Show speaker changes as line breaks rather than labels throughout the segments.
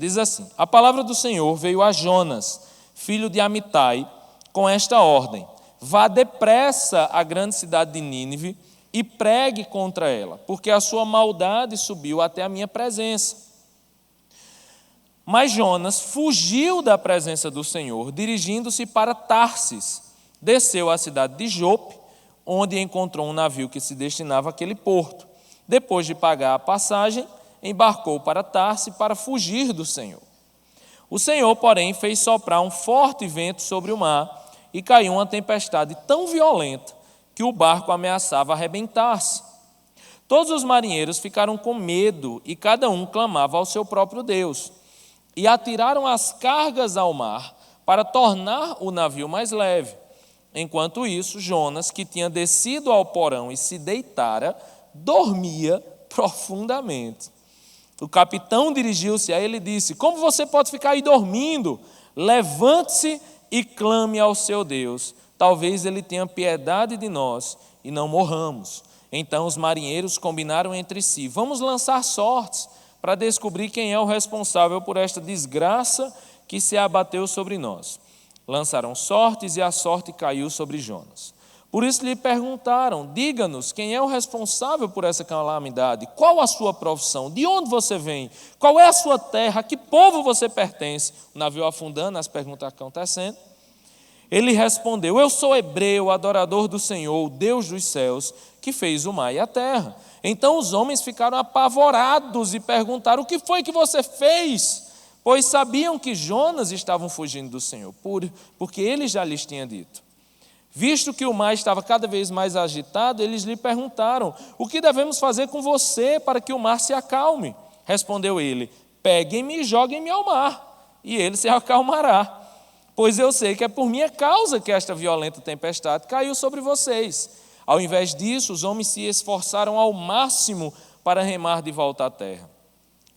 diz assim: a palavra do Senhor veio a Jonas, filho de Amitai, com esta ordem: vá depressa à grande cidade de Nínive e pregue contra ela, porque a sua maldade subiu até a minha presença. Mas Jonas fugiu da presença do Senhor, dirigindo-se para Tarsis. Desceu à cidade de Jope, onde encontrou um navio que se destinava àquele porto. Depois de pagar a passagem, embarcou para Tarsis para fugir do Senhor. O Senhor, porém, fez soprar um forte vento sobre o mar e caiu uma tempestade tão violenta que o barco ameaçava arrebentar-se. Todos os marinheiros ficaram com medo e cada um clamava ao seu próprio Deus. E atiraram as cargas ao mar para tornar o navio mais leve. Enquanto isso, Jonas, que tinha descido ao porão e se deitara, dormia profundamente. O capitão dirigiu-se a ele e disse: como você pode ficar aí dormindo? Levante-se e clame ao seu Deus. Talvez ele tenha piedade de nós e não morramos. Então os marinheiros combinaram entre si: vamos lançar sortes para descobrir quem é o responsável por esta desgraça que se abateu sobre nós. Lançaram sortes e a sorte caiu sobre Jonas. Por isso lhe perguntaram: diga-nos, quem é o responsável por essa calamidade? Qual a sua profissão? De onde você vem? Qual é a sua terra? A que povo você pertence? O navio afundando, as perguntas acontecendo. Ele respondeu: eu sou hebreu, adorador do Senhor, o Deus dos céus, que fez o mar e a terra. Então os homens ficaram apavorados e perguntaram: o que foi que você fez? Pois sabiam que Jonas estava fugindo do Senhor, porque ele já lhes tinha dito. Visto que o mar estava cada vez mais agitado, eles lhe perguntaram: o que devemos fazer com você para que o mar se acalme? Respondeu ele: peguem-me e joguem-me ao mar, e ele se acalmará. Pois eu sei que é por minha causa que esta violenta tempestade caiu sobre vocês. Ao invés disso, os homens se esforçaram ao máximo para remar de volta à terra.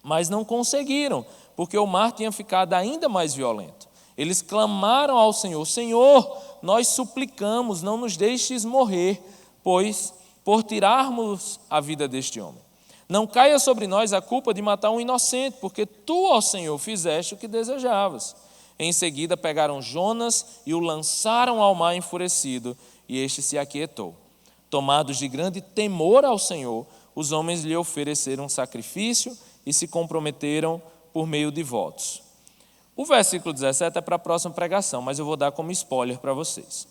Mas não conseguiram, porque o mar tinha ficado ainda mais violento. Eles clamaram ao Senhor: Senhor, nós suplicamos, não nos deixes morrer, pois por tirarmos a vida deste homem. Não caia sobre nós a culpa de matar um inocente, porque tu, ó Senhor, fizeste o que desejavas. Em seguida pegaram Jonas e o lançaram ao mar enfurecido, e este se aquietou. Tomados de grande temor ao Senhor, os homens lhe ofereceram um sacrifício e se comprometeram por meio de votos. O versículo 17 é para a próxima pregação, mas eu vou dar como spoiler para vocês,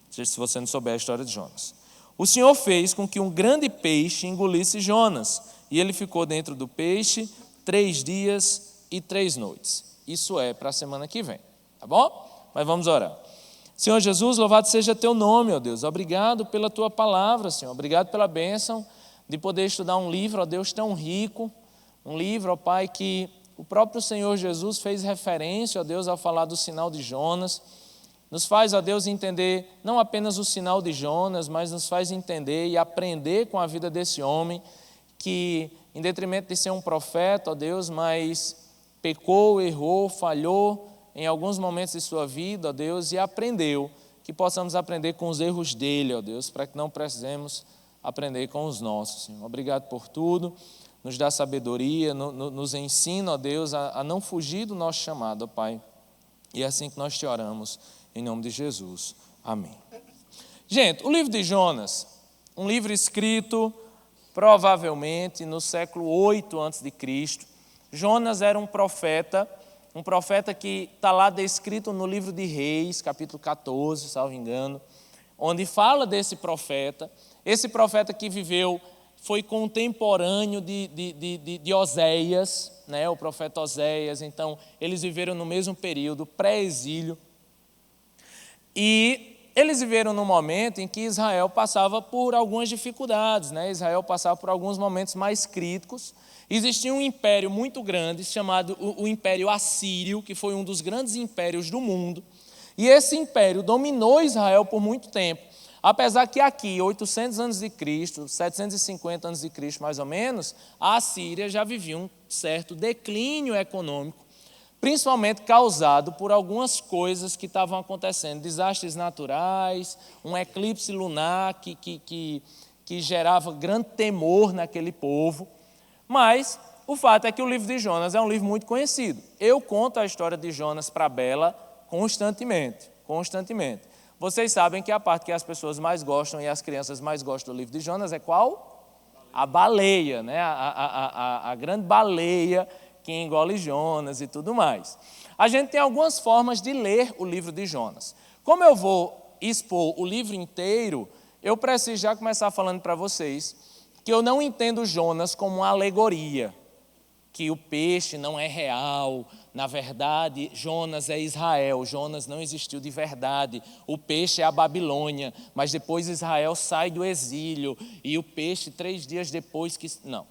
se você não souber a história de Jonas. O Senhor fez com que um grande peixe engolisse Jonas, e ele ficou dentro do peixe 3 dias e 3 noites. Isso é para a semana que vem, tá bom? Mas vamos orar. Senhor Jesus, louvado seja teu nome, ó Deus. Obrigado pela tua palavra, Senhor. Obrigado pela bênção de poder estudar um livro, ó Deus, tão rico. Um livro, ó Pai, que o próprio Senhor Jesus fez referência, ó Deus, ao falar do sinal de Jonas. Nos faz, ó Deus, entender não apenas o sinal de Jonas, mas nos faz entender e aprender com a vida desse homem que, em detrimento de ser um profeta, ó Deus, mas pecou, errou, falhou em alguns momentos de sua vida, ó Deus, e aprendeu, que possamos aprender com os erros dele, ó Deus, para que não precisemos aprender com os nossos, Senhor. Obrigado por tudo, nos dá sabedoria, nos ensina, ó Deus, a não fugir do nosso chamado, ó Pai. E é assim que nós te oramos, em nome de Jesus. Amém. Gente, o livro de Jonas, um livro escrito provavelmente no século 8 a.C., Jonas era um profeta que está lá descrito no livro de Reis, capítulo 14, salvo engano, onde fala desse profeta. Esse profeta que viveu, foi contemporâneo de Oséias, né, o profeta Oséias. Então, eles viveram no mesmo período, pré-exílio. E eles viveram num momento em que Israel passava por algumas dificuldades, né? Israel passava por alguns momentos mais críticos. Existia um império muito grande, chamado o Império Assírio, que foi um dos grandes impérios do mundo. E esse império dominou Israel por muito tempo. Apesar que aqui, 800 anos de Cristo, 750 anos de Cristo mais ou menos, a Assíria já vivia um certo declínio econômico, principalmente causado por algumas coisas que estavam acontecendo, desastres naturais, um eclipse lunar que gerava grande temor naquele povo. Mas O fato é que o livro de Jonas é um livro muito conhecido. Eu conto a história de Jonas para a Bela constantemente. Vocês sabem que a parte que as pessoas mais gostam e as crianças mais gostam do livro de Jonas é qual? A baleia, né? A grande baleia que engole Jonas e tudo mais. A gente tem algumas formas de ler o livro de Jonas. Como eu vou expor o livro inteiro, eu preciso já começar falando para vocês que eu não entendo Jonas como uma alegoria, que o peixe não é real, na verdade Jonas é Israel, Jonas não existiu de verdade, o peixe é a Babilônia, mas depois Israel sai do exílio e o peixe 3 dias depois que... Não.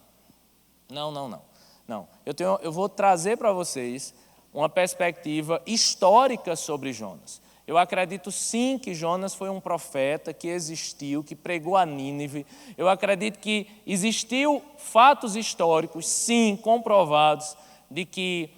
Eu vou trazer para vocês uma perspectiva histórica sobre Jonas. Eu acredito sim que Jonas foi um profeta que existiu, que pregou a Nínive. Eu acredito que existiu fatos históricos, sim, comprovados, de que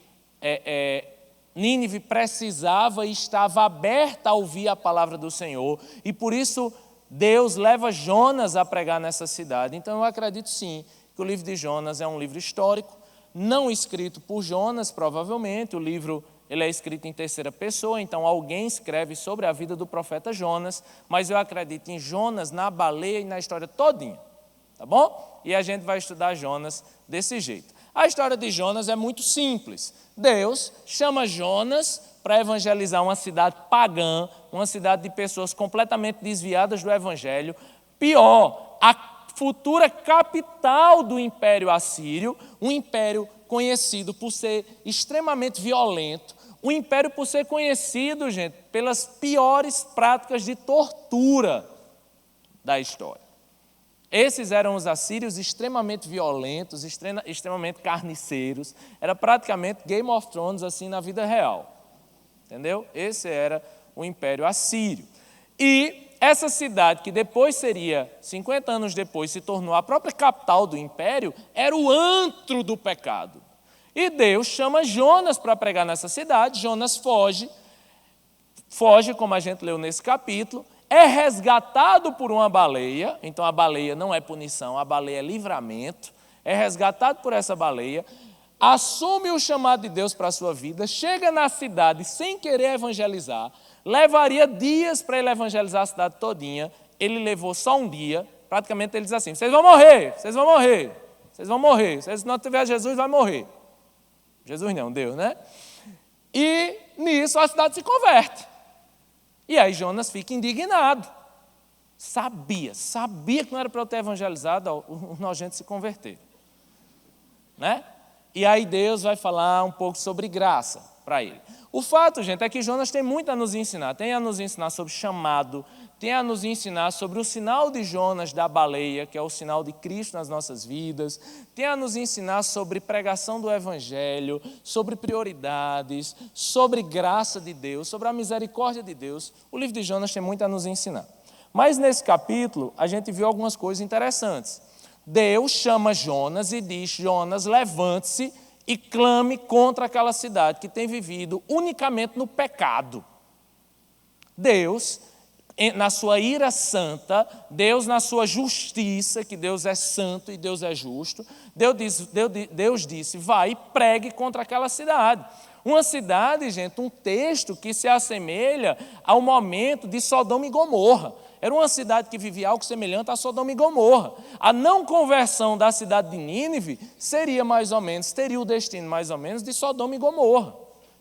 Nínive precisava e estava aberta a ouvir a palavra do Senhor. E por isso Deus leva Jonas a pregar nessa cidade. Então eu acredito sim que o livro de Jonas é um livro histórico, não escrito por Jonas, provavelmente. O livro ele é escrito em terceira pessoa, então alguém escreve sobre a vida do profeta Jonas, mas eu acredito em Jonas, na baleia e na história todinha, tá bom? E a gente vai estudar Jonas desse jeito. A história de Jonas é muito simples. Deus chama Jonas para evangelizar uma cidade pagã, uma cidade de pessoas completamente desviadas do evangelho. Pior, a futura capital do Império Assírio, um império conhecido por ser extremamente violento, um império por ser conhecido, gente, pelas piores práticas de tortura da história. Esses eram os assírios extremamente violentos, extremamente carniceiros. Era praticamente Game of Thrones assim na vida real. Entendeu? Esse era o Império Assírio. E essa cidade, que depois seria, 50 anos depois, se tornou a própria capital do império, era o antro do pecado. E Deus chama Jonas para pregar nessa cidade. Jonas foge, como a gente leu nesse capítulo, é resgatado por uma baleia. Então a baleia não é punição, a baleia é livramento. É resgatado por essa baleia, assume o chamado de Deus para a sua vida, chega na cidade sem querer evangelizar, levaria dias para ele evangelizar a cidade todinha, ele levou só um dia, praticamente ele diz assim: vocês vão morrer, se não tiver Jesus, vai morrer. Jesus não, Deus, né? E nisso a cidade se converte. E aí Jonas fica indignado. Sabia que não era para eu ter evangelizado, o nojento se converter. Né? E aí Deus vai falar um pouco sobre graça para ele. O fato, gente, é que Jonas tem muito a nos ensinar. Tem a nos ensinar sobre chamado, tem a nos ensinar sobre o sinal de Jonas da baleia, que é o sinal de Cristo nas nossas vidas, tem a nos ensinar sobre pregação do Evangelho, sobre prioridades, sobre graça de Deus, sobre a misericórdia de Deus. O livro de Jonas tem muito a nos ensinar. Mas nesse capítulo a gente viu algumas coisas interessantes. Deus chama Jonas e diz: Jonas, levante-se e clame contra aquela cidade que tem vivido unicamente no pecado. Deus, na sua ira santa, Deus na sua justiça, que Deus é santo e Deus é justo, Deus disse: vai e pregue contra aquela cidade. Uma cidade, gente, um texto que se assemelha ao momento de Sodoma e Gomorra. Era uma cidade que vivia algo semelhante a Sodoma e Gomorra. A não conversão da cidade de Nínive teria o destino mais ou menos de Sodoma e Gomorra,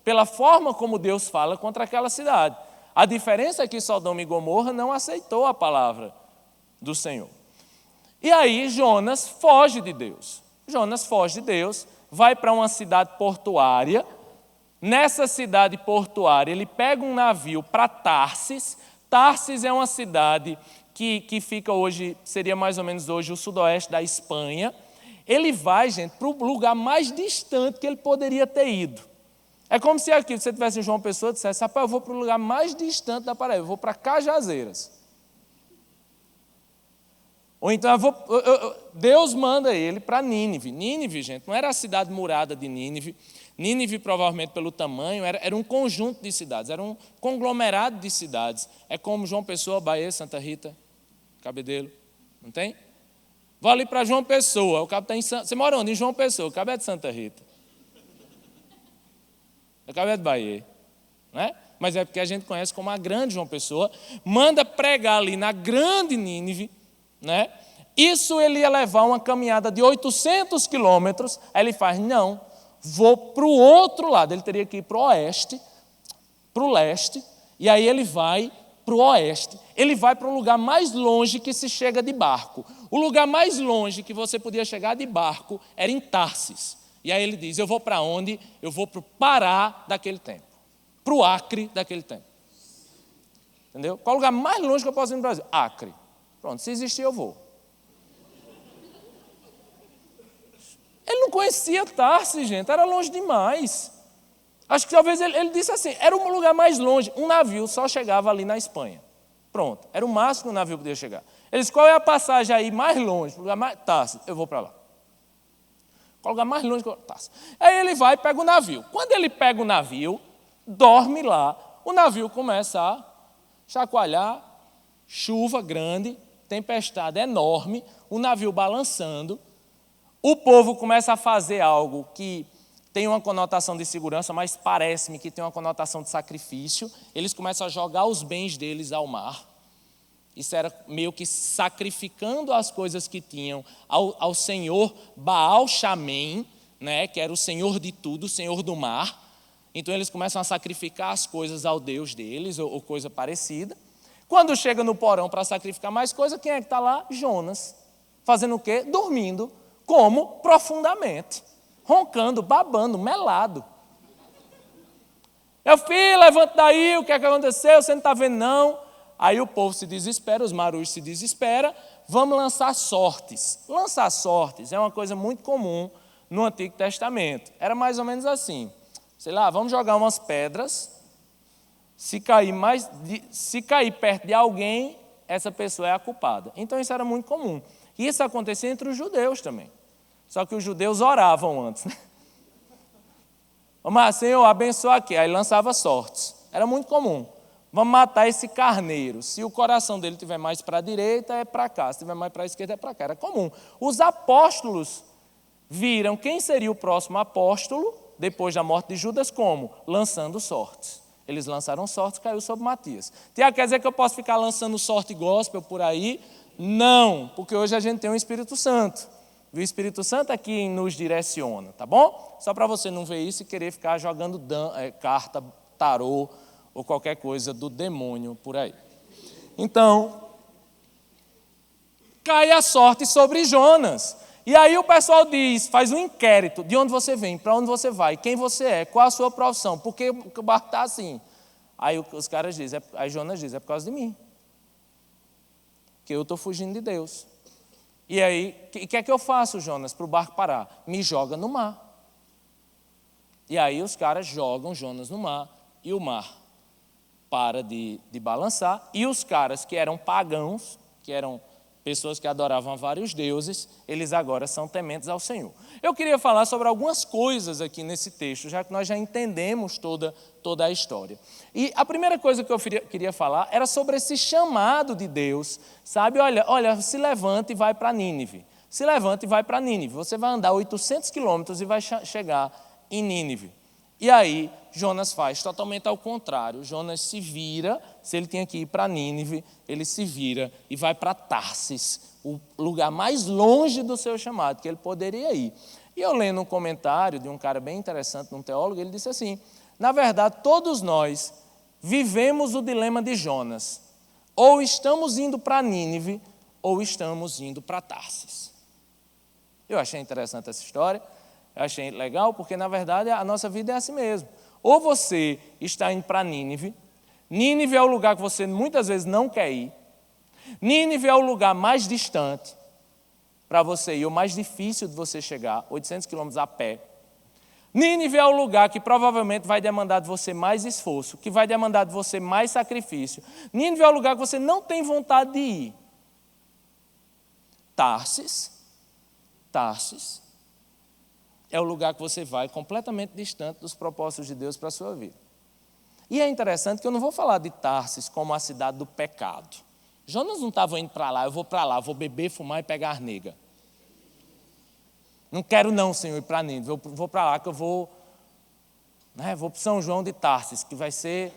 pela forma como Deus fala contra aquela cidade. A diferença é que Sodoma e Gomorra não aceitou a palavra do Senhor. E aí Jonas foge de Deus. Vai para uma cidade portuária. Nessa cidade portuária, ele pega um navio para Tarsis. Tarsis é uma cidade que fica hoje, seria mais ou menos hoje o sudoeste da Espanha. Ele vai, gente, para o lugar mais distante que ele poderia ter ido. É como se aqui você tivesse em João Pessoa e dissesse: rapaz, eu vou para o lugar mais distante da Paraíba, eu vou para Cajazeiras. Ou então Deus manda ele para Nínive. Nínive, gente, não era a cidade murada de Nínive. Nínive, provavelmente pelo tamanho, era um conjunto de cidades, era um conglomerado de cidades. É como João Pessoa, Bahia, Santa Rita, Cabedelo, não tem? Vou ali para João Pessoa. O cabo está em Você mora onde? Em João Pessoa. O cabo é de Santa Rita. O cabo é de Bahia. Né? Mas é porque a gente conhece como a grande João Pessoa. Manda pregar ali na grande Nínive. Né? Isso ele ia levar uma caminhada de 800 quilômetros. Aí ele faz, não, vou para o outro lado. Ele teria que ir para o oeste, para o leste. E aí ele vai para o oeste. Ele vai para um lugar mais longe que se chega de barco. O lugar mais longe que você podia chegar de barco era em Tarsis. E aí ele diz, eu vou para onde? Eu vou para o Pará daquele tempo. Para o Acre daquele tempo. Entendeu? Qual é o lugar mais longe que eu posso ir no Brasil? Acre. Pronto, se existir eu vou. Ele não conhecia Tarsis, gente, era longe demais. Acho que talvez ele disse assim, era um lugar mais longe. Um navio só chegava ali na Espanha. Pronto, era o máximo que o navio podia chegar. Ele disse, qual é a passagem aí mais longe? Lugar mais... Tarsis, eu vou para lá. Qual é o lugar mais longe? Tarsis. Aí ele vai e pega o navio. Quando ele pega o navio, dorme lá. O navio começa a chacoalhar, chuva grande, tempestade enorme, o navio balançando. O povo começa a fazer algo que tem uma conotação de segurança, mas parece-me que tem uma conotação de sacrifício. Eles começam a jogar os bens deles ao mar. Isso era meio que sacrificando as coisas que tinham ao senhor Baal Shamem, né, que era o senhor de tudo, o senhor do mar. Então eles começam a sacrificar as coisas ao Deus deles, ou coisa parecida. Quando chega no porão para sacrificar mais coisa, quem é que está lá? Jonas. Fazendo o quê? Dormindo. Como? Profundamente. Roncando, babando, melado. Meu filho, levanta daí, o que é que aconteceu? Você não está vendo, não? Aí o povo se desespera, os marujos se desesperam. Vamos lançar sortes. Lançar sortes é uma coisa muito comum no Antigo Testamento. Era mais ou menos assim. Sei lá, vamos jogar umas pedras. Se cair perto de alguém, essa pessoa é a culpada. Então isso era muito comum. E isso acontecia entre os judeus também. Só que os judeus oravam antes. Né? Vamos lá, Senhor, abençoa aqui. Aí lançava sortes. Era muito comum. Vamos matar esse carneiro. Se o coração dele estiver mais para a direita, é para cá. Se estiver mais para a esquerda, é para cá. Era comum. Os apóstolos viram quem seria o próximo apóstolo, depois da morte de Judas, como? Lançando sortes. Eles lançaram sortes, caiu sobre Matias. Tiago, quer dizer que eu posso ficar lançando sorte gospel por aí? Não, porque hoje a gente tem o Espírito Santo. O Espírito Santo é quem nos direciona, tá bom? Só para você não ver isso e querer ficar jogando carta, tarô ou qualquer coisa do demônio por aí. Então, cai a sorte sobre Jonas. E aí o pessoal diz, faz um inquérito, de onde você vem, para onde você vai, quem você é, qual a sua profissão, por que o barco está assim? Aí os caras dizem, aí Jonas diz, é por causa de mim. Que eu estou fugindo de Deus. E aí, o que é que eu faço, Jonas, para o barco parar? Me joga no mar. E aí os caras jogam Jonas no mar, e o mar para de balançar, e os caras que eram pagãos, que eram pessoas que adoravam vários deuses, eles agora são tementes ao Senhor. Eu queria falar sobre algumas coisas aqui nesse texto, já que nós já entendemos toda a história. E a primeira coisa que eu queria falar era sobre esse chamado de Deus, sabe? Olha, se levante e vai para Nínive. Se levante e vai para Nínive. Você vai andar 800 quilômetros e vai chegar em Nínive. E aí, Jonas faz totalmente ao contrário. Jonas se vira, se ele tinha que ir para Nínive, ele se vira e vai para Tarsis, o lugar mais longe do seu chamado, que ele poderia ir. E eu lendo um comentário de um cara bem interessante, um teólogo, ele disse assim, na verdade, todos nós vivemos o dilema de Jonas. Ou estamos indo para Nínive, ou estamos indo para Tarsis. Eu achei interessante essa história. Eu achei legal, porque, na verdade, a nossa vida é assim mesmo. Ou você está indo para Nínive. Nínive é o lugar que você muitas vezes não quer ir. Nínive é o lugar mais distante para você ir, o mais difícil de você chegar, 800 quilômetros a pé. Nínive é o lugar que provavelmente vai demandar de você mais esforço, que vai demandar de você mais sacrifício. Nínive é o lugar que você não tem vontade de ir. Tarsis é o lugar que você vai completamente distante dos propósitos de Deus para a sua vida. E é interessante que eu não vou falar de Tarsis como a cidade do pecado. Jonas não estava indo para lá, eu vou para lá, vou beber, fumar e pegar nega. Não quero não, Senhor, ir para Nínive. Eu vou para lá que eu vou, né, vou para São João de Tarsis, que vai ser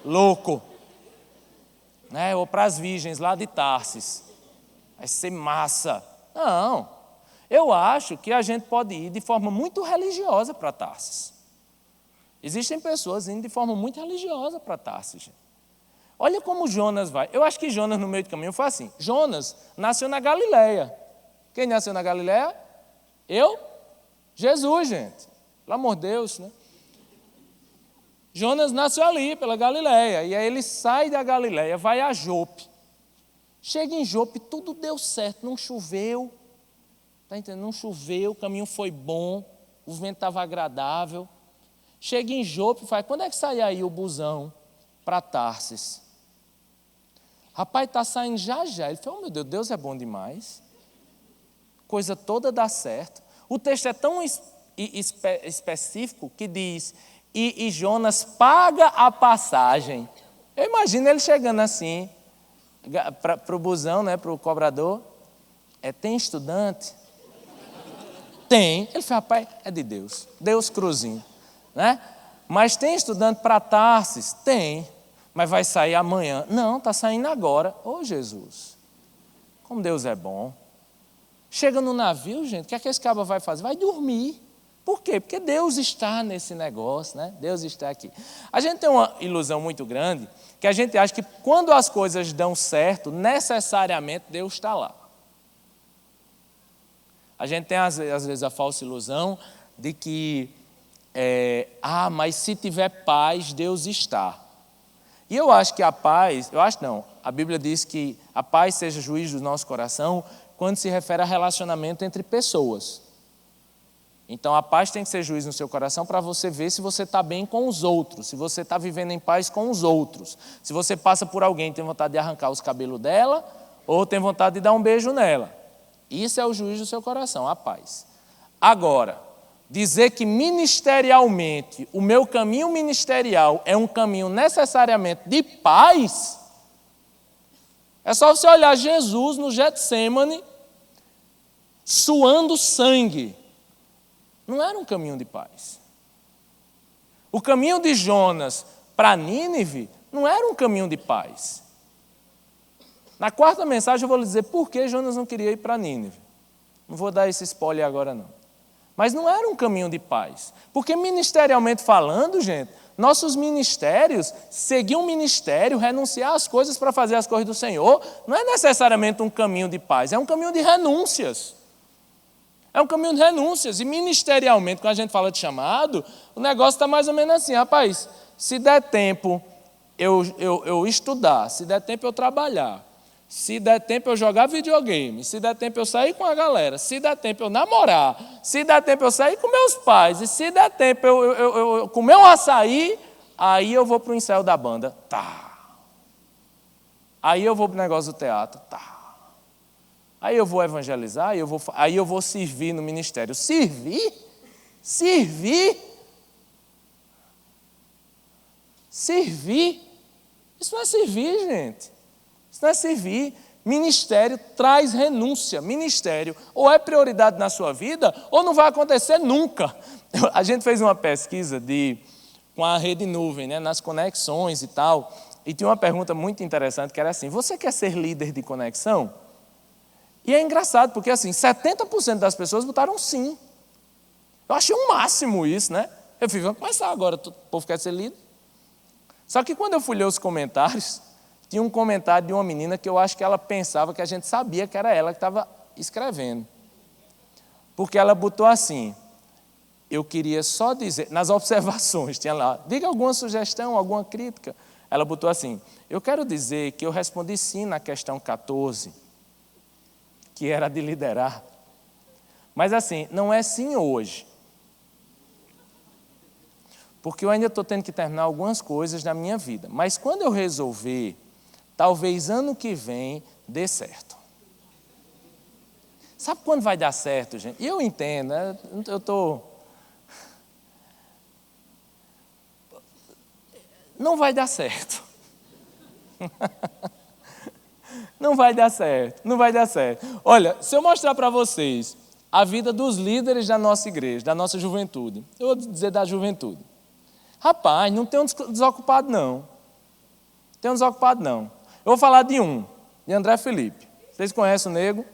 louco. Né, ou para as virgens lá de Tarsis. Vai ser massa. Não. Eu acho que a gente pode ir de forma muito religiosa para Tarsis. Existem pessoas indo de forma muito religiosa para Tarsis, gente. Olha como Jonas vai. Eu acho que Jonas, no meio do caminho, foi assim. Jonas nasceu na Galileia. Quem nasceu na Galileia? Eu? Jesus, gente. Pelo amor de Deus, né? Jonas nasceu ali, pela Galileia. E aí ele sai da Galileia, vai a Jope. Chega em Jope, tudo deu certo. Não choveu. Está entendendo? Não choveu, o caminho foi bom. O vento estava agradável. Chega em Jope e fala, quando é que sai aí o busão para Tarsis? Rapaz, está saindo já já. Ele falou, oh, meu Deus, Deus é bom demais. Coisa toda dá certo. O texto é tão específico que diz, e Jonas paga a passagem. Eu imagino ele chegando assim, para o busão, né, para o cobrador. Tem estudante? Tem. Ele falou, rapaz, é de Deus. Deus cruzinho. Né? Mas tem estudante para Tarsis? Tem. Mas vai sair amanhã. Não, está saindo agora. Ô Jesus, como Deus é bom. Chega no navio, gente, o que é que esse cabra vai fazer? Vai dormir. Por quê? Porque Deus está nesse negócio, né? Deus está aqui. A gente tem uma ilusão muito grande, que a gente acha que quando as coisas dão certo, necessariamente Deus está lá. A gente tem, às vezes, a falsa ilusão de que, mas se tiver paz, Deus está. E eu acho que a paz, a Bíblia diz que a paz seja juiz do nosso coração quando se refere a relacionamento entre pessoas. Então a paz tem que ser juiz no seu coração para você ver se você está bem com os outros, se você está vivendo em paz com os outros. Se você passa por alguém e tem vontade de arrancar os cabelos dela, ou tem vontade de dar um beijo nela. Isso é o juiz do seu coração, a paz. Agora, dizer que ministerialmente, o meu caminho ministerial é um caminho necessariamente de paz, é só você olhar Jesus no Getsemane, suando sangue. Não era um caminho de paz. O caminho de Jonas para Nínive não era um caminho de paz. Na quarta mensagem eu vou lhe dizer por que Jonas não queria ir para Nínive. Não vou dar esse spoiler agora não. Mas não era um caminho de paz. Porque ministerialmente falando, gente, nossos ministérios, seguir um ministério, renunciar às coisas para fazer as coisas do Senhor, não é necessariamente um caminho de paz, é um caminho de renúncias. É um caminho de renúncias. E ministerialmente, quando a gente fala de chamado, o negócio está mais ou menos assim, rapaz, se der tempo eu estudar, se der tempo eu trabalhar, se der tempo eu jogar videogame, se der tempo eu sair com a galera, se der tempo eu namorar, se der tempo eu sair com meus pais, e se der tempo eu comer um açaí, aí eu vou para o céu da banda. Tá. Aí eu vou para o negócio do teatro. Tá. Aí eu vou evangelizar, aí eu vou servir no ministério. Servir? Servir? Servir? Isso não é servir, gente. Isso não é servir. Ministério traz renúncia. Ministério ou é prioridade na sua vida, ou não vai acontecer nunca. A gente fez uma pesquisa com a rede nuvem, né, nas conexões e tal, e tinha uma pergunta muito interessante que era assim, você quer ser líder de conexão? E é engraçado, porque assim, 70% das pessoas botaram sim. Eu achei um máximo isso, né? Eu falei, vamos começar agora, o povo quer ser líder. Só que quando eu fui ler os comentários, tinha um comentário de uma menina que eu acho que ela pensava que a gente sabia que era ela que estava escrevendo. Porque ela botou assim, eu queria só dizer, nas observações, tinha lá, diga alguma sugestão, alguma crítica. Ela botou assim, eu quero dizer que eu respondi sim na questão 14, que era de liderar. Mas assim, não é sim hoje. Porque eu ainda estou tendo que terminar algumas coisas na minha vida. Mas quando eu resolver, talvez ano que vem dê certo. Sabe quando vai dar certo, gente? E eu entendo, né? Não vai dar certo. Não vai dar certo, não vai dar certo. Olha, se eu mostrar para vocês a vida dos líderes da nossa igreja, da nossa juventude. Eu vou dizer da juventude. Rapaz, não tem um desocupado, não. Tem um desocupado, não. Eu vou falar de de André Felipe. Vocês conhecem o nego?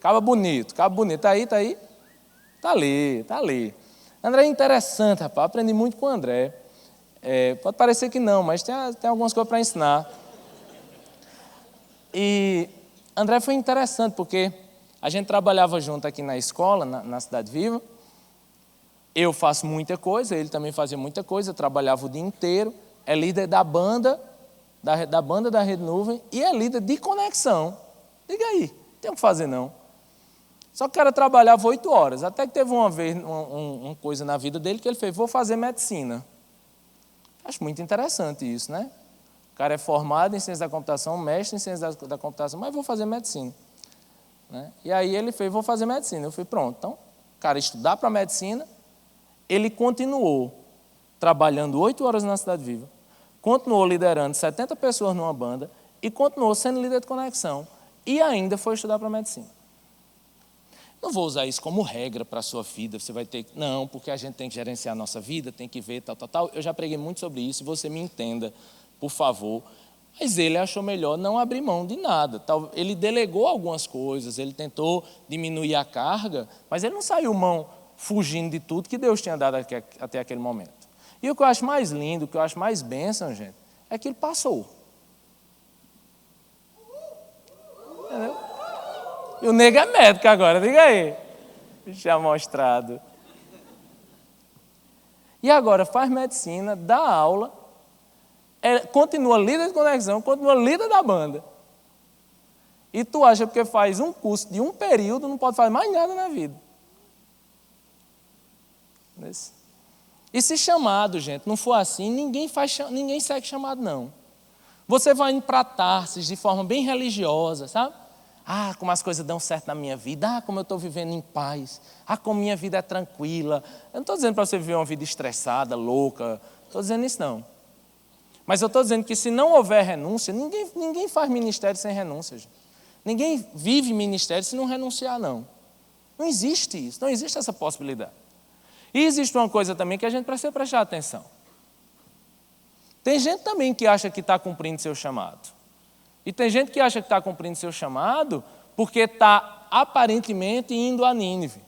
Caba bonito. Tá aí? Tá ali. André é interessante, rapaz. Aprendi muito com o André. Pode parecer que não, mas tem algumas coisas para ensinar. E André foi interessante, porque a gente trabalhava junto aqui na escola, na Cidade Viva. Eu faço muita coisa, ele também fazia muita coisa, trabalhava o dia inteiro. É líder da banda da Rede Nuvem e é líder de conexão. Diga aí, não tem o que fazer não. Só que o cara trabalhava 8 horas, até que teve uma vez uma coisa na vida dele que ele fez, vou fazer medicina. Acho muito interessante isso, né? O cara é formado em ciência da computação, mestre em ciência da computação, mas vou fazer medicina. Né? E aí ele fez, vou fazer medicina. Eu falei, pronto. Então, o cara estudar para medicina, ele continuou trabalhando 8 horas na Cidade Viva, continuou liderando 70 pessoas numa banda e continuou sendo líder de conexão e ainda foi estudar para medicina. Não vou usar isso como regra para a sua vida, você vai ter que... Não, porque a gente tem que gerenciar a nossa vida, tem que ver, tal. Eu já preguei muito sobre isso, você me entenda, por favor. Mas ele achou melhor não abrir mão de nada. Ele delegou algumas coisas, ele tentou diminuir a carga, mas ele não saiu mão fugindo de tudo que Deus tinha dado até aquele momento. E o que eu acho mais lindo, o que eu acho mais bênção, gente, é que ele passou. Entendeu? E o nego é médico agora, diga aí. Já mostrado. E agora faz medicina, dá aula, continua líder de conexão, continua líder da banda. E tu acha porque faz um curso de um período, não pode fazer mais nada na vida. E se chamado, gente, não for assim, ninguém segue chamado, não. Você vai indo para Tarsis de forma bem religiosa, sabe? Ah, como as coisas dão certo na minha vida. Ah, como eu estou vivendo em paz. Ah, como minha vida é tranquila. Eu não estou dizendo para você viver uma vida estressada, louca. Não estou dizendo isso, não. Mas eu estou dizendo que se não houver renúncia, ninguém faz ministério sem renúncia, gente. Ninguém vive ministério se não renunciar, não. Não existe isso, não existe essa possibilidade. E existe uma coisa também que a gente precisa prestar atenção. Tem gente também que acha que está cumprindo seu chamado. E tem gente que acha que está cumprindo seu chamado porque está aparentemente indo a Nínive.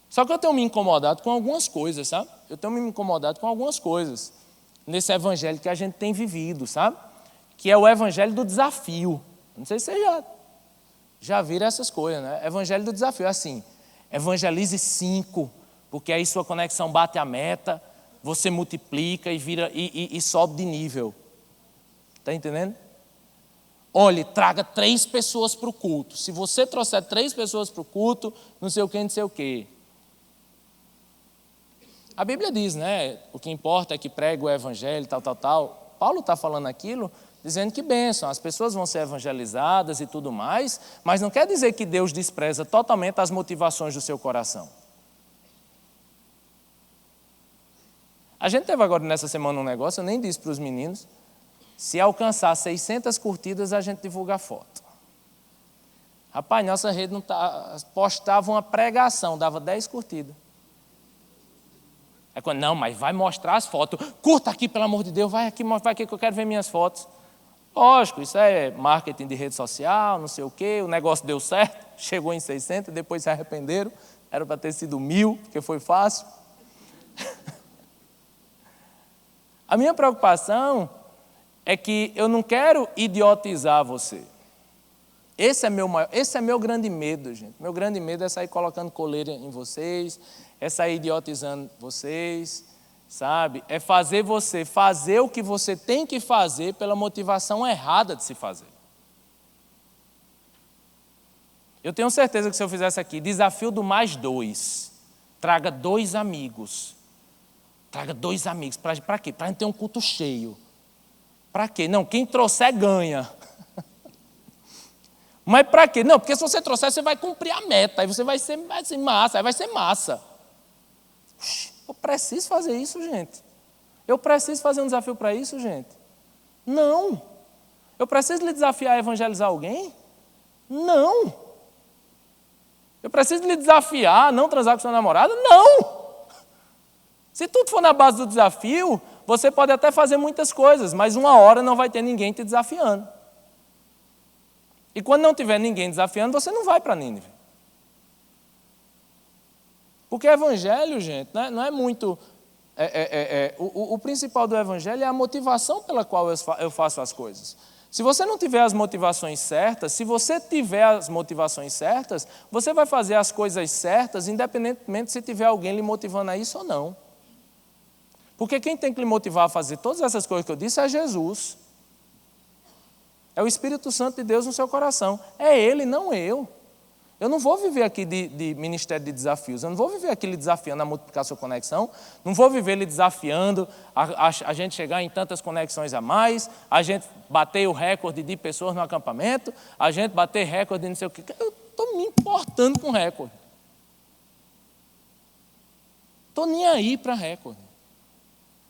Só que eu tenho me incomodado com algumas coisas, sabe? Eu tenho me incomodado com algumas coisas nesse evangelho que a gente tem vivido, sabe? Que é o evangelho do desafio. Não sei se vocês já viram essas coisas, né? Evangelho do desafio, assim, evangelize 5, porque aí sua conexão bate a meta, você multiplica e sobe de nível. Está entendendo? Olhe, traga 3 pessoas para o culto. Se você trouxer 3 pessoas para o culto, não sei o quê. A Bíblia diz, né? O que importa é que pregue o evangelho, tal. Paulo está falando aquilo, dizendo que bênção, as pessoas vão ser evangelizadas e tudo mais, mas não quer dizer que Deus despreza totalmente as motivações do seu coração. A gente teve agora nessa semana um negócio, eu nem disse para os meninos, se alcançar 600 curtidas, a gente divulga a foto. Rapaz, nossa rede não postava uma pregação, dava 10 curtidas. É quando, não, mas vai mostrar as fotos. Curta aqui, pelo amor de Deus, vai aqui que eu quero ver minhas fotos. Lógico, isso é marketing de rede social, não sei o quê, o negócio deu certo, chegou em 600, depois se arrependeram, era para ter sido 1000, porque foi fácil. A minha preocupação é que eu não quero idiotizar você. Esse é meu grande medo, gente. Meu grande medo é sair colocando coleira em vocês, é sair idiotizando vocês, sabe? É fazer você fazer o que você tem que fazer pela motivação errada de se fazer. Eu tenho certeza que se eu fizesse aqui, desafio do mais 2, traga 2 amigos. Traga 2 amigos. Para quê? Para a gente ter um culto cheio. Para quê? Não, quem trouxer ganha. Mas para quê? Não, porque se você trouxer, você vai cumprir a meta. Aí você vai ser massa, aí vai ser massa. Eu preciso fazer isso, gente. Eu preciso fazer um desafio para isso, gente. Não. Eu preciso lhe desafiar a evangelizar alguém? Não. Eu preciso lhe desafiar a não transar com sua namorada? Não! Se tudo for na base do desafio, você pode até fazer muitas coisas, mas uma hora não vai ter ninguém te desafiando. E quando não tiver ninguém desafiando, você não vai para Nínive. Porque o evangelho, gente, não é muito... O principal do evangelho é a motivação pela qual eu faço as coisas. Se você não tiver as motivações certas, se você tiver as motivações certas, você vai fazer as coisas certas, independentemente se tiver alguém lhe motivando a isso ou não. Porque quem tem que lhe motivar a fazer todas essas coisas que eu disse é Jesus. É o Espírito Santo de Deus no seu coração. É Ele, não eu. Eu não vou viver aqui de ministério de desafios. Eu não vou viver aqui lhe desafiando a multiplicar sua conexão. Não vou viver lhe desafiando a gente chegar em tantas conexões a mais. A gente bater o recorde de pessoas no acampamento. A gente bater recorde de não sei o quê. Eu estou me importando com recorde. Estou nem aí para recorde.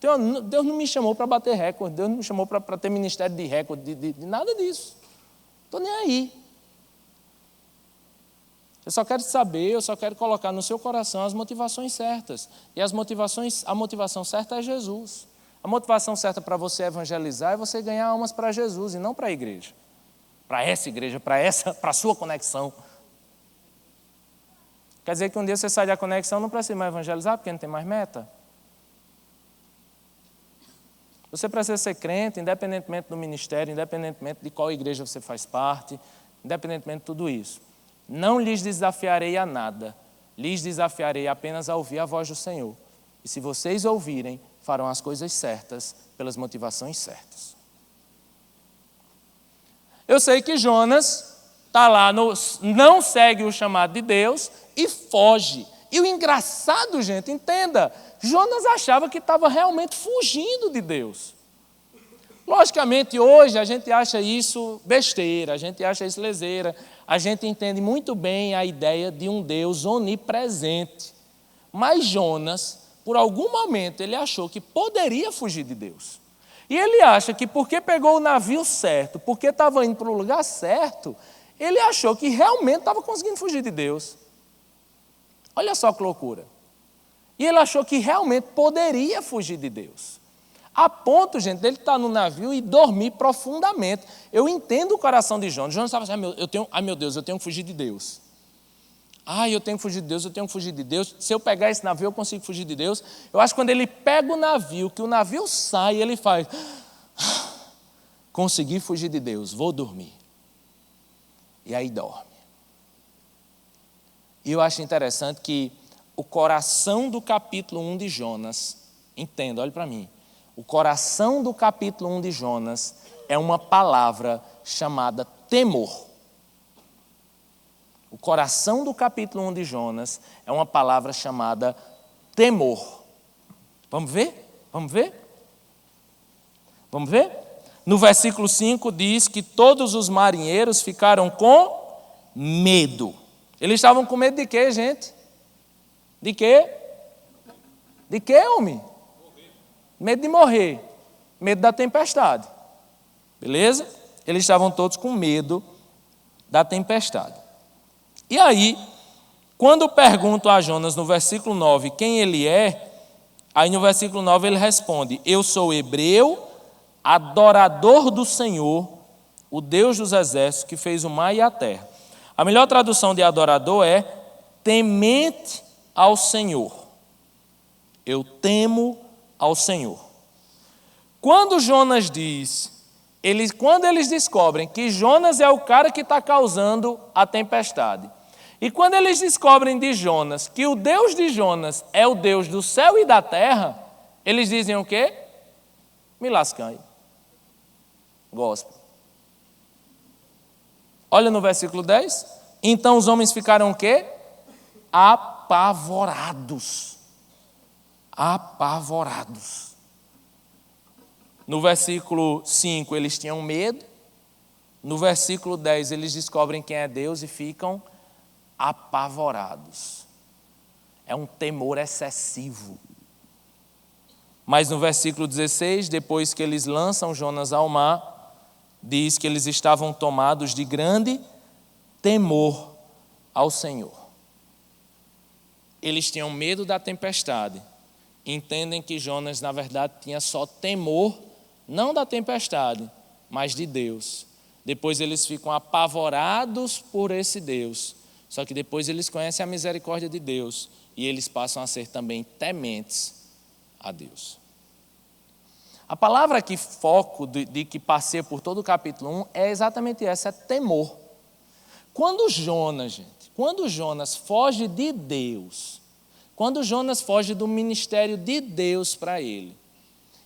Deus não me chamou para bater recorde. Deus não me chamou para ter ministério de recorde. De nada disso. Estou nem aí. Eu só quero saber, eu só quero colocar no seu coração as motivações certas. E a motivação certa é Jesus. A motivação certa para você evangelizar é você ganhar almas para Jesus e não para a igreja. Para essa igreja, para a sua conexão. Quer dizer que um dia você sai da conexão, não precisa mais evangelizar porque não tem mais meta? Você precisa ser crente, independentemente do ministério, independentemente de qual igreja você faz parte, independentemente de tudo isso. Não lhes desafiarei a nada, lhes desafiarei apenas a ouvir a voz do Senhor. E se vocês ouvirem, farão as coisas certas, pelas motivações certas. Eu sei que Jonas está lá, não segue o chamado de Deus e foge. E o engraçado, gente, entenda, Jonas achava que estava realmente fugindo de Deus. Logicamente, hoje a gente acha isso besteira, a gente acha isso leseira, a gente entende muito bem a ideia de um Deus onipresente. Mas Jonas, por algum momento, ele achou que poderia fugir de Deus. E ele acha que porque pegou o navio certo, porque estava indo para o lugar certo, ele achou que realmente estava conseguindo fugir de Deus. Olha só que loucura. E ele achou que realmente poderia fugir de Deus. A ponto, gente, dele estar no navio e dormir profundamente. Eu entendo o coração de Jonas. Jonas estava assim, meu Deus, eu tenho que fugir de Deus. Eu tenho que fugir de Deus, eu tenho que fugir de Deus. Se eu pegar esse navio, eu consigo fugir de Deus. Eu acho que quando ele pega o navio, que o navio sai, ele faz... Consegui fugir de Deus, vou dormir. E aí dorme. E eu acho interessante que o coração do capítulo 1 de Jonas, entenda, olhe para mim, o coração do capítulo 1 de Jonas é uma palavra chamada temor. O coração do capítulo 1 de Jonas é uma palavra chamada temor. Vamos ver? Vamos ver? Vamos ver? No versículo 5 diz que todos os marinheiros ficaram com medo. Eles estavam com medo de quê, gente? De quê? De quê, homem? Medo de morrer. Medo da tempestade. Beleza? Eles estavam todos com medo da tempestade. E aí, quando perguntam a Jonas no versículo 9 quem ele é, aí no versículo 9 ele responde: eu sou hebreu, adorador do Senhor, o Deus dos exércitos que fez o mar e a terra. A melhor tradução de adorador é temente ao Senhor. Eu temo ao Senhor. Quando Jonas diz, quando eles descobrem que Jonas é o cara que está causando a tempestade, e quando eles descobrem de Jonas que o Deus de Jonas é o Deus do céu e da terra, eles dizem o quê? Me lascai. Gospel. Olha no versículo 10. Então os homens ficaram o quê? Apavorados. Apavorados. No versículo 5 eles tinham medo. No versículo 10 eles descobrem quem é Deus e ficam apavorados. É um temor excessivo. Mas no versículo 16, depois que eles lançam Jonas ao mar, diz que eles estavam tomados de grande temor ao Senhor. eles tinham medo da tempestade. Entendem que Jonas, na verdade, tinha só temor, não da tempestade, mas de Deus. Depois eles ficam apavorados por esse Deus. Só que depois eles conhecem a misericórdia de Deus e eles passam a ser também tementes a Deus. A palavra aqui, foco de que passeia por todo o capítulo 1, é exatamente essa, é temor. Quando Jonas foge de Deus, quando Jonas foge do ministério de Deus para ele,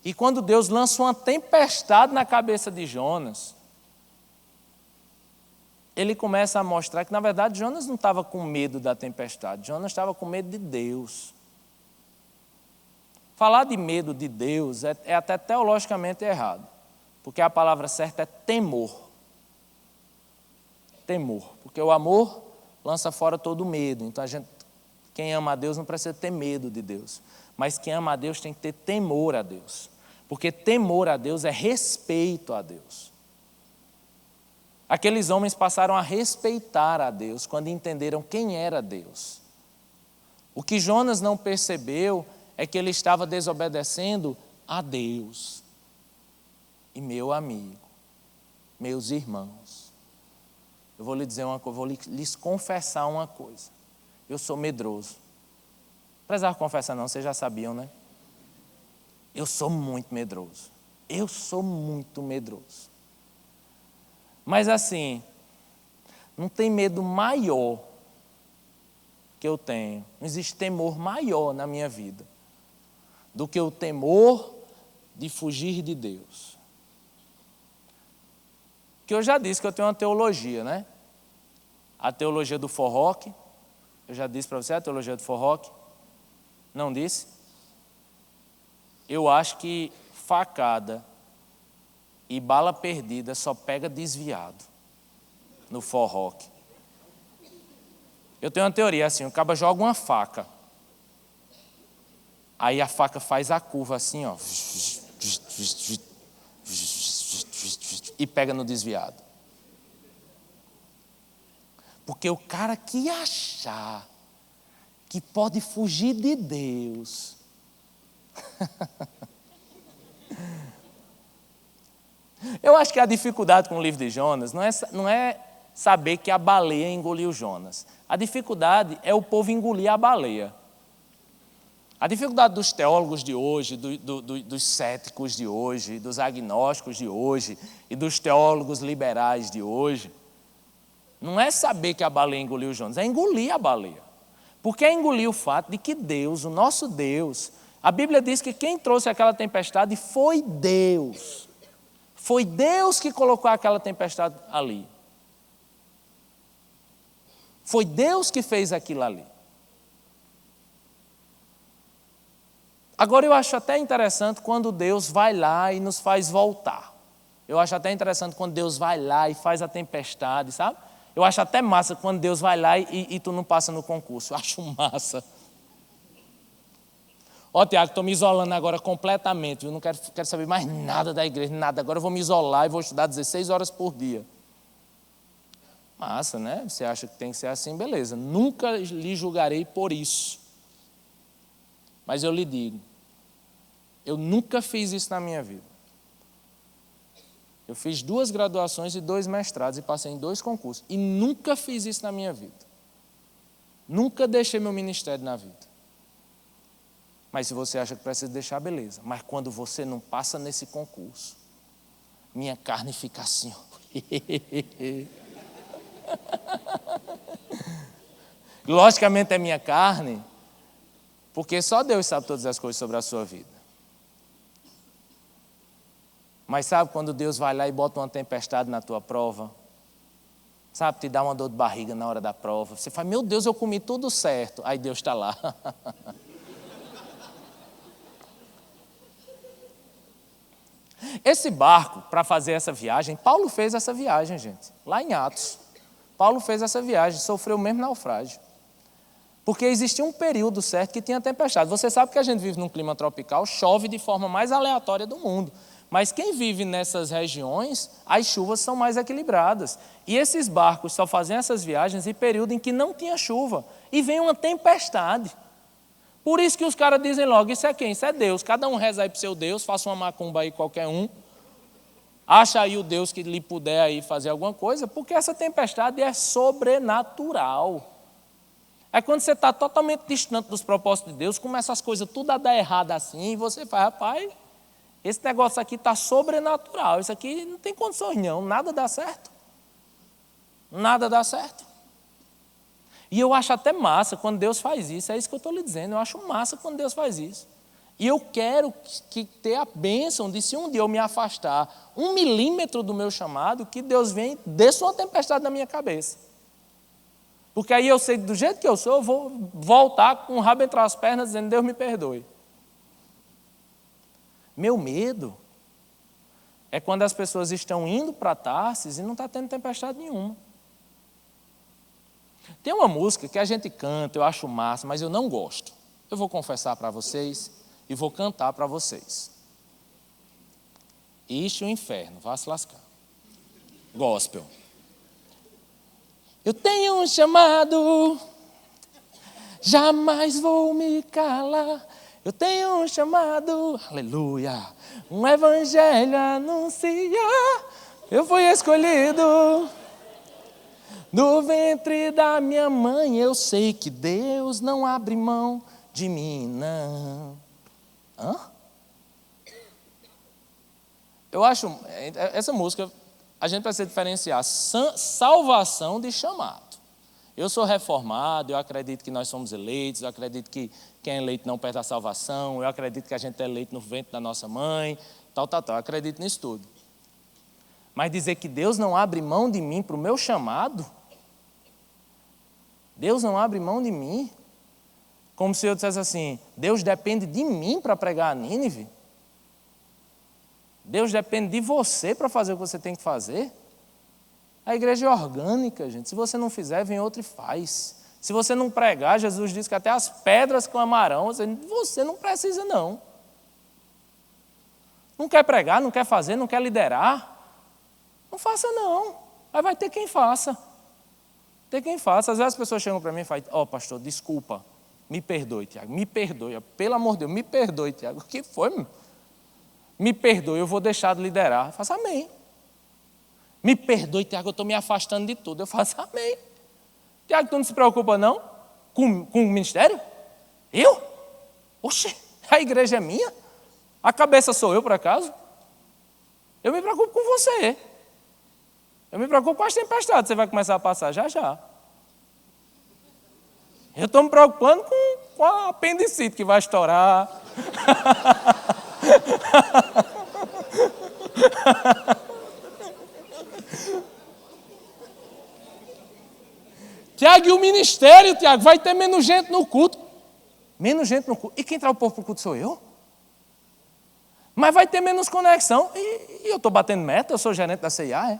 e quando Deus lança uma tempestade na cabeça de Jonas, ele começa a mostrar que, na verdade, Jonas não estava com medo da tempestade, Jonas estava com medo de Deus. Falar de medo de Deus é até teologicamente errado, porque a palavra certa é temor. Temor, porque o amor lança fora todo medo. Então, quem ama a Deus não precisa ter medo de Deus, mas quem ama a Deus tem que ter temor a Deus, porque temor a Deus é respeito a Deus. Aqueles homens passaram a respeitar a Deus quando entenderam quem era Deus. O que Jonas não percebeu é que ele estava desobedecendo a Deus. E meu amigo, meus irmãos, eu vou lhe dizer uma coisa, vou lhes confessar uma coisa. Eu sou medroso. Não precisava confessar não, vocês já sabiam, né? Eu sou muito medroso. Eu sou muito medroso. Mas assim, não tem medo maior que eu tenho. Não existe temor maior na minha vida do que o temor de fugir de Deus. Que eu já disse que eu tenho uma teologia, né? A teologia do forroque. Eu já disse para você a teologia do forroque. Não disse? Eu acho que facada e bala perdida só pega desviado no forroque. Eu tenho uma teoria assim, o cabo joga uma faca. Aí a faca faz a curva assim, ó. E pega no desviado. Porque o cara que achar que pode fugir de Deus, eu acho que a dificuldade com o livro de Jonas não é saber que a baleia engoliu Jonas. A dificuldade é o povo engolir a baleia. A dificuldade dos teólogos de hoje, dos céticos de hoje, dos agnósticos de hoje e dos teólogos liberais de hoje, não é saber que a baleia engoliu Jonas, é engolir a baleia. Porque é engolir o fato de que Deus, o nosso Deus, a Bíblia diz que quem trouxe aquela tempestade foi Deus. Foi Deus que colocou aquela tempestade ali. Foi Deus que fez aquilo ali. Agora eu acho até interessante quando Deus vai lá e nos faz voltar. Eu acho até interessante quando Deus vai lá e faz a tempestade, sabe? Eu acho até massa quando Deus vai lá e tu não passa no concurso. Eu acho massa. Ó, Tiago, estou me isolando agora completamente. Eu não quero saber mais nada da igreja, nada. Agora eu vou me isolar e vou estudar 16 horas por dia. Massa, né? Você acha que tem que ser assim, beleza. Nunca lhe julgarei por isso. Mas eu lhe digo, eu nunca fiz isso na minha vida. Eu fiz 2 graduações e 2 mestrados e passei em 2 concursos. E nunca fiz isso na minha vida. Nunca deixei meu ministério na vida. Mas se você acha que precisa deixar, beleza. Mas quando você não passa nesse concurso, minha carne fica assim. Logicamente é minha carne, porque só Deus sabe todas as coisas sobre a sua vida. Mas sabe quando Deus vai lá e bota uma tempestade na tua prova? Sabe, te dá uma dor de barriga na hora da prova. Você fala, meu Deus, eu comi tudo certo. Aí Deus está lá. Esse barco, para fazer essa viagem, Paulo fez essa viagem, gente, lá em Atos. Paulo fez essa viagem, sofreu o mesmo naufrágio. Porque existia um período certo que tinha tempestade. Você sabe que a gente vive num clima tropical, chove de forma mais aleatória do mundo. Mas quem vive nessas regiões, as chuvas são mais equilibradas. E esses barcos só faziam essas viagens em período em que não tinha chuva. E vem uma tempestade. Por isso que os caras dizem logo, isso é quem? Isso é Deus. Cada um reza aí para o seu Deus, faça uma macumba aí qualquer um. Acha aí o Deus que lhe puder aí fazer alguma coisa, porque essa tempestade é sobrenatural. É quando você está totalmente distante dos propósitos de Deus, começa as coisas tudo a dar errado assim, e você fala, rapaz, esse negócio aqui está sobrenatural, isso aqui não tem condições não, nada dá certo. Nada dá certo. E eu acho até massa quando Deus faz isso, é isso que eu estou lhe dizendo, eu acho massa quando Deus faz isso. E eu quero ter a bênção de, se um dia eu me afastar 1 milímetro do meu chamado, que Deus venha e desça uma tempestade na minha cabeça. Porque aí eu sei, do jeito que eu sou, eu vou voltar com o rabo entre as pernas, dizendo, Deus me perdoe. Meu medo é quando as pessoas estão indo para Tarsis e não está tendo tempestade nenhuma. Tem uma música que a gente canta, eu acho massa, mas eu não gosto. Eu vou confessar para vocês e vou cantar para vocês. Ixi, o inferno, vá se lascar. Gospel. Eu tenho um chamado, jamais vou me calar. Eu tenho um chamado, aleluia, um evangelho a anunciar. Eu fui escolhido no ventre da minha mãe. Eu sei que Deus não abre mão de mim, não. Hã? Eu acho, essa música, a gente precisa diferenciar salvação de chamado. Eu sou reformado, eu acredito que nós somos eleitos, eu acredito que quem é eleito não perde a salvação, eu acredito que a gente é eleito no ventre da nossa mãe, tal, eu acredito nisso tudo. Mas dizer que Deus não abre mão de mim para o meu chamado, Deus não abre mão de mim, como se eu dissesse assim, Deus depende de mim para pregar a Nínive, Deus depende de você para fazer o que você tem que fazer. A igreja é orgânica, gente. Se você não fizer, vem outro e faz. Se você não pregar, Jesus diz que até as pedras clamarão. Você não precisa, não. Não quer pregar, não quer fazer, não quer liderar? Não faça, não. Mas vai ter quem faça. Tem quem faça. Às vezes as pessoas chegam para mim e falam, ó, pastor, desculpa, me perdoe, Tiago, me perdoe. Pelo amor de Deus, me perdoe, Tiago. O que foi, meu? Me perdoe, eu vou deixar de liderar. Eu faço amém. Me perdoe, Tiago, eu estou me afastando de tudo. Eu faço amém. Tiago, tu não se preocupa não com o ministério? Eu? Oxe, a igreja é minha? A cabeça sou eu, por acaso? Eu me preocupo com você. Eu me preocupo com as tempestades. Você vai começar a passar já, já. Eu estou me preocupando com a apendicite que vai estourar. Tiago, e o ministério, Tiago, vai ter menos gente no culto. Menos gente no culto. E quem traz o povo para o culto sou eu? Mas vai ter menos conexão. E eu estou batendo meta, eu sou gerente da CIA, é?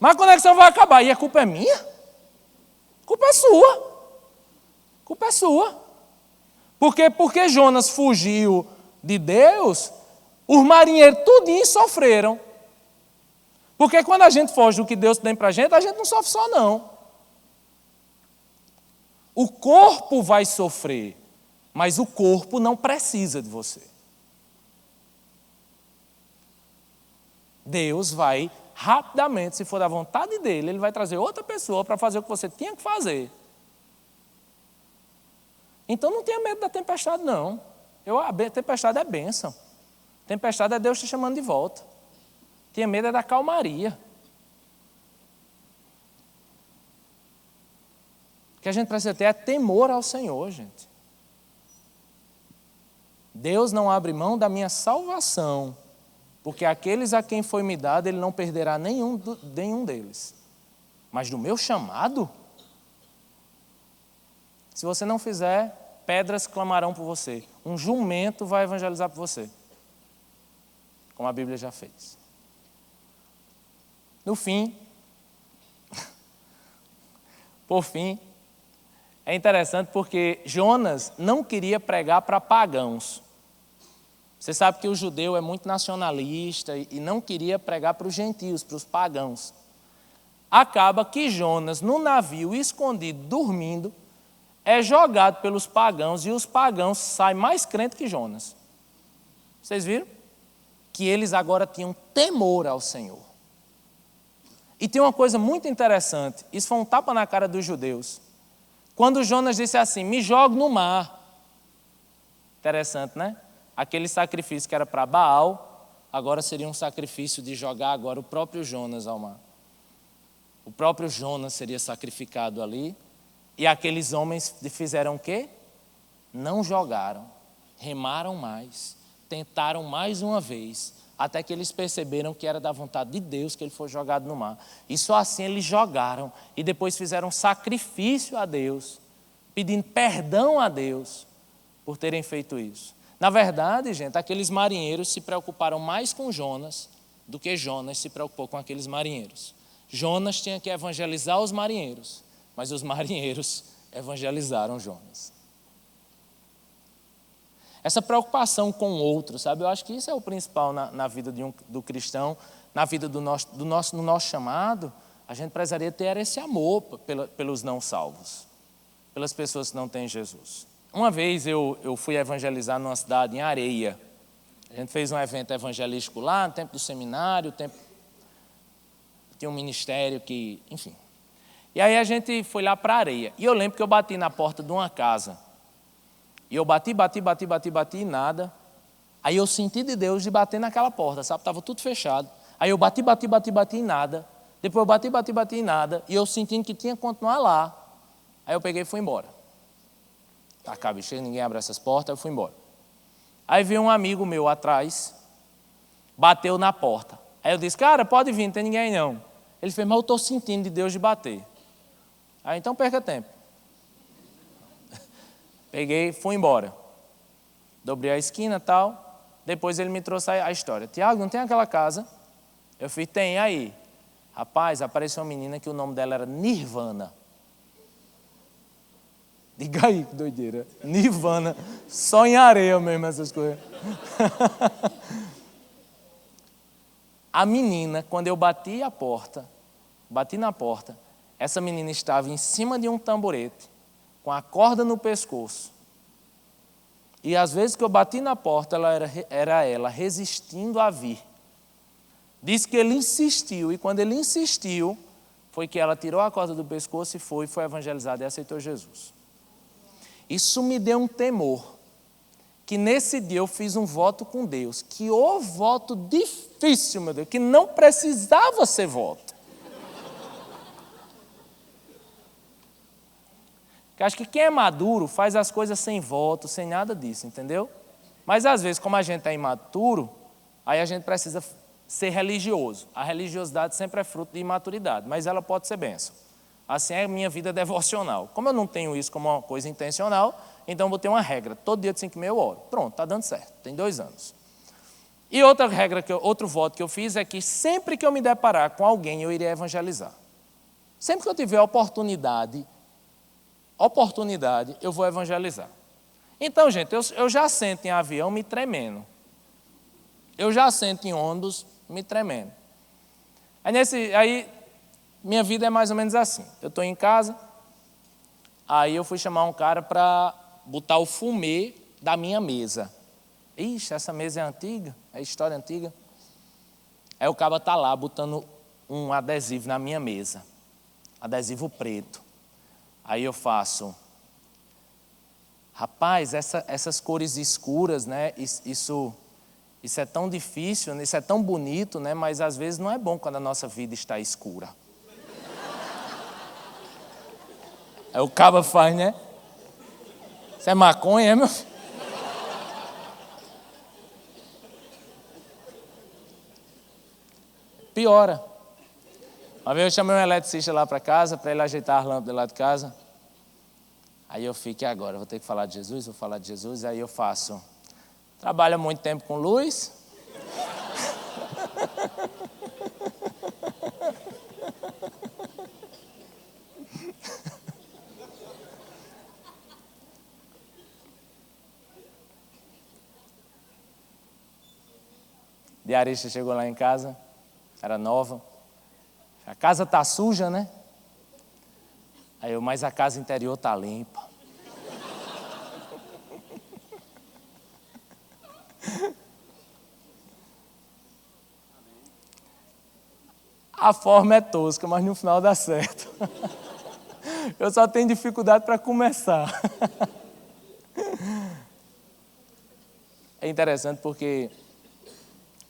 Mas a conexão vai acabar. E a culpa é minha? A culpa é sua. A culpa é sua. Porque Jonas fugiu de Deus, os marinheiros tudinho sofreram. Porque quando a gente foge do que Deus tem para a gente não sofre só não. O corpo vai sofrer, mas o corpo não precisa de você. Deus vai rapidamente, se for da vontade dele, ele vai trazer outra pessoa para fazer o que você tinha que fazer. Então não tenha medo da tempestade, não. A tempestade é bênção. Tempestade é Deus te chamando de volta. Tenha medo é da calmaria. O que a gente precisa ter é temor ao Senhor, gente. Deus não abre mão da minha salvação, porque aqueles a quem foi me dado, Ele não perderá nenhum deles. Mas do meu chamado, se você não fizer, pedras clamarão por você. Um jumento vai evangelizar por você. Como a Bíblia já fez. No fim, por fim, é interessante porque Jonas não queria pregar para pagãos. Você sabe que o judeu é muito nacionalista e não queria pregar para os gentios, para os pagãos. acaba que Jonas, no navio, escondido, dormindo, é jogado pelos pagãos e os pagãos saem mais crentes que Jonas. Vocês viram? Que eles agora tinham temor ao Senhor. E tem uma coisa muito interessante, isso foi um tapa na cara dos judeus. Quando Jonas disse assim, me jogo no mar. Interessante, né? Aquele sacrifício que era para Baal, agora seria um sacrifício de jogar agora o próprio Jonas ao mar. O próprio Jonas seria sacrificado ali. E aqueles homens fizeram o quê? Não jogaram, remaram mais, tentaram mais uma vez, até que eles perceberam que era da vontade de Deus que ele foi jogado no mar. E só assim eles jogaram e depois fizeram sacrifício a Deus, pedindo perdão a Deus por terem feito isso. Na verdade, gente, aqueles marinheiros se preocuparam mais com Jonas do que Jonas se preocupou com aqueles marinheiros. Jonas tinha que evangelizar os marinheiros, mas os marinheiros evangelizaram Jonas. Essa preocupação com o outro, sabe? Eu acho que isso é o principal na vida do cristão, na vida no nosso chamado. A gente precisaria ter esse amor pelos não salvos, pelas pessoas que não têm Jesus. Uma vez eu fui evangelizar numa cidade em Areia. A gente fez um evento evangelístico lá, no tempo do seminário, tinha um ministério que, enfim. E aí a gente foi lá para Areia. E eu lembro que eu bati na porta de uma casa. E eu bati e nada. Aí eu senti de Deus de bater naquela porta, sabe? Estava tudo fechado. Aí eu bati e nada. Depois eu bati e nada. E eu sentindo que tinha que continuar lá. Aí eu peguei e fui embora. Tá cá, bicho, ninguém abre essas portas, eu fui embora. Aí veio um amigo meu atrás, bateu na porta. Aí eu disse, cara, pode vir, não tem ninguém não. Ele fez, mas eu estou sentindo de Deus de bater. Aí então perca tempo. Peguei, fui embora. Dobrei a esquina e tal. Depois ele me trouxe a história. Tiago, não tem aquela casa? Eu fiz, tem, aí. Rapaz, apareceu uma menina que o nome dela era Nirvana. Diga aí que doideira. Nirvana. Só em Areia mesmo essas coisas. A menina, quando eu bati na porta, essa menina estava em cima de um tamborete, com a corda no pescoço. E às vezes que eu bati na porta, era ela resistindo a vir. Diz que ele insistiu, e quando ele insistiu, foi que ela tirou a corda do pescoço e foi evangelizada e aceitou Jesus. Isso me deu um temor, que nesse dia eu fiz um voto com Deus, que o voto difícil, meu Deus, que não precisava ser voto. Porque acho que quem é maduro faz as coisas sem voto, sem nada disso, entendeu? Mas às vezes, como a gente é imaturo, aí a gente precisa ser religioso. A religiosidade sempre é fruto de imaturidade, mas ela pode ser bênção. Assim é a minha vida devocional. Como eu não tenho isso como uma coisa intencional, então eu vou ter uma regra. Todo dia de 5h30 eu oro. Pronto, está dando certo. Tem 2 anos. E outra regra, outro voto que eu fiz é que sempre que eu me deparar com alguém, eu iria evangelizar. Sempre que eu tiver oportunidade, eu vou evangelizar. Então, gente, eu já sento em avião me tremendo. Eu já sento em ônibus me tremendo. Aí minha vida é mais ou menos assim. Eu estou em casa, aí eu fui chamar um cara para botar o fumê da minha mesa. Ixi, essa mesa é antiga, é história antiga. Aí o cara está lá botando um adesivo na minha mesa, adesivo preto. Aí eu faço, rapaz, essas cores escuras, né? Isso é tão difícil, isso é tão bonito, né? Mas às vezes não é bom quando a nossa vida está escura. Aí o caba faz, né? Isso é maconha, é, meu filho? Piora. Uma vez eu chamei um eletricista lá para casa, para ele ajeitar as lâmpadas lá de casa. Aí eu fiquei agora, vou ter que falar de Jesus, vou falar de Jesus. Aí eu faço, trabalho muito tempo com luz. Diarista chegou lá em casa, era nova. A casa está suja, né? Aí eu, mas a casa interior está limpa. A forma é tosca, mas no final dá certo. Eu só tenho dificuldade para começar. É interessante porque,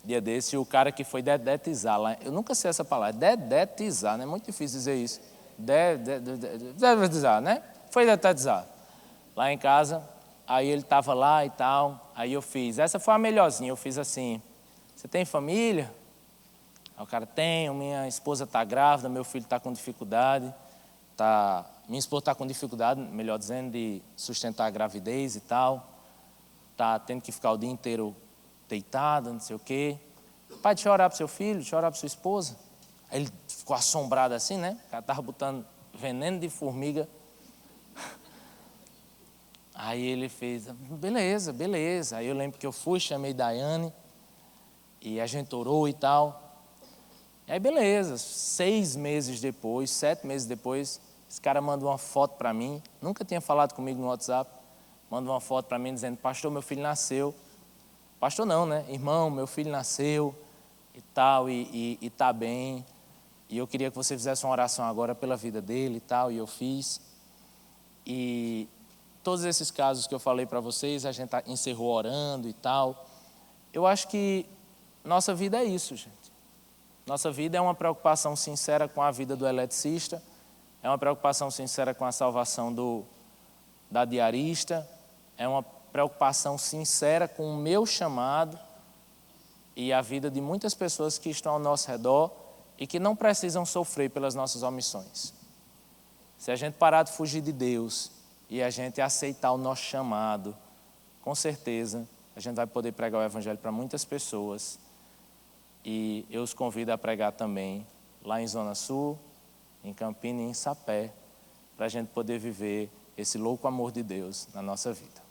dia desse, o cara que foi dedetizar lá, eu nunca sei essa palavra, dedetizar, né? É muito difícil dizer isso. Dedetizar, né? Foi dedetizar. Lá em casa, aí ele estava lá e tal, aí eu fiz, essa foi a melhorzinha, eu fiz assim, você tem família? Aí o cara, tenho, minha esposa está grávida, meu filho está com dificuldade, minha esposa está com dificuldade, melhor dizendo, de sustentar a gravidez e tal, está tendo que ficar o dia inteiro deitada, não sei o quê. Pai, deixa eu orar para o seu filho, deixa eu orar para sua esposa. Aí ele ficou assombrado assim, né? O cara estava botando veneno de formiga. Aí ele fez, beleza, beleza. Aí eu lembro que eu fui, chamei Daiane, e a gente orou e tal. Aí beleza, 6 meses depois, 7 meses depois, esse cara manda uma foto para mim, nunca tinha falado comigo no WhatsApp, manda uma foto para mim dizendo, pastor, meu filho nasceu. Pastor não, né? Irmão, meu filho nasceu e tal, e está bem. E eu queria que você fizesse uma oração agora pela vida dele e tal, e eu fiz. E todos esses casos que eu falei para vocês, a gente encerrou orando e tal. Eu acho que nossa vida é isso, gente. Nossa vida é uma preocupação sincera com a vida do eletricista, é uma preocupação sincera com a salvação da diarista, é uma preocupação sincera com o meu chamado e a vida de muitas pessoas que estão ao nosso redor e que não precisam sofrer pelas nossas omissões. Se a gente parar de fugir de Deus e a gente aceitar o nosso chamado, com certeza a gente vai poder pregar o Evangelho para muitas pessoas. E eu os convido a pregar também lá em Zona Sul, em Campina e em Sapé, para a gente poder viver esse louco amor de Deus na nossa vida.